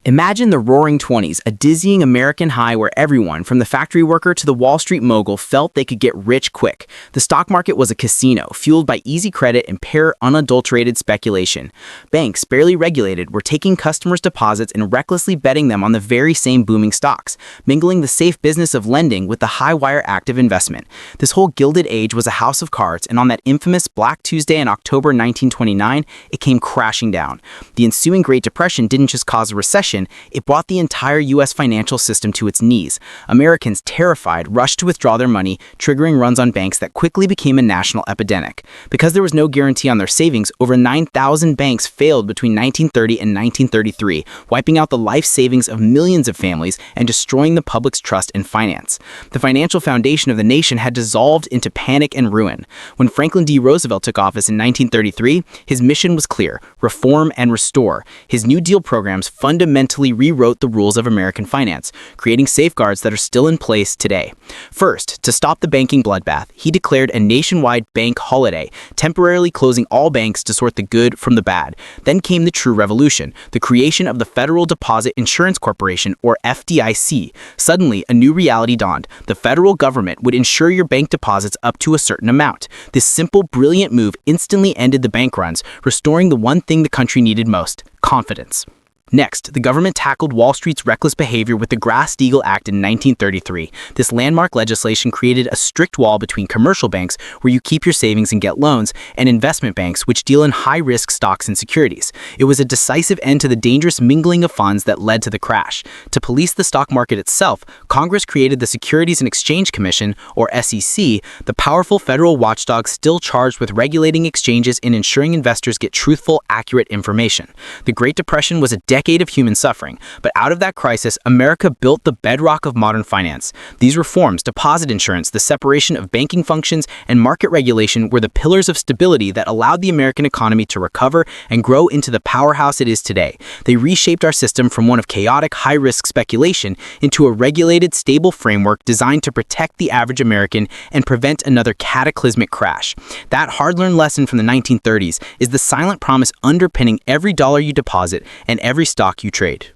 Imagine the Roaring Twenties, a dizzying American high where everyone, from the factory worker to the Wall Street mogul, felt they could get rich quick. The stock market was a casino, fueled by easy credit and pure, unadulterated speculation. Banks, barely regulated, were taking customers' deposits and recklessly betting them on the very same booming stocks, mingling the safe business of lending with the high-wire active investment. This whole Gilded Age was a house of cards, and on that infamous Black Tuesday in October 1929, it came crashing down. The ensuing Great Depression didn't just cause a recession, it brought the entire U.S. financial system to its knees. Americans, terrified, rushed to withdraw their money, triggering runs on banks that quickly became a national epidemic. Because there was no guarantee on their savings, over 9,000 banks failed between 1930 and 1933, wiping out the life savings of millions of families and destroying the public's trust in finance. The financial foundation of the nation had dissolved into panic and ruin. When Franklin D. Roosevelt took office in 1933, his mission was clear: reform and restore. His New Deal programs fundamentally rewrote the rules of American finance, creating safeguards that are still in place today. First, to stop the banking bloodbath, he declared a nationwide bank holiday, temporarily closing all banks to sort the good from the bad. Then came the true revolution, the creation of the Federal Deposit Insurance Corporation, or FDIC. Suddenly, a new reality dawned. The federal government would insure your bank deposits up to a certain amount. This simple, brilliant move instantly ended the bank runs, restoring the one thing the country needed most: confidence. Next, the government tackled Wall Street's reckless behavior with the Glass-Steagall Act in 1933. This landmark legislation created a strict wall between commercial banks, where you keep your savings and get loans, and investment banks, which deal in high-risk stocks and securities. It was a decisive end to the dangerous mingling of funds that led to the crash. To police the stock market itself, Congress created the Securities and Exchange Commission, or SEC, the powerful federal watchdog still charged with regulating exchanges and ensuring investors get truthful, accurate information. The Great Depression was a decade of human suffering, but out of that crisis, America built the bedrock of modern finance. These reforms, deposit insurance, the separation of banking functions, and market regulation were the pillars of stability that allowed the American economy to recover and grow into the powerhouse it is today. They reshaped our system from one of chaotic, high-risk speculation into a regulated, stable framework designed to protect the average American and prevent another cataclysmic crash. That hard-learned lesson from the 1930s is the silent promise underpinning every dollar you deposit and every stock you trade.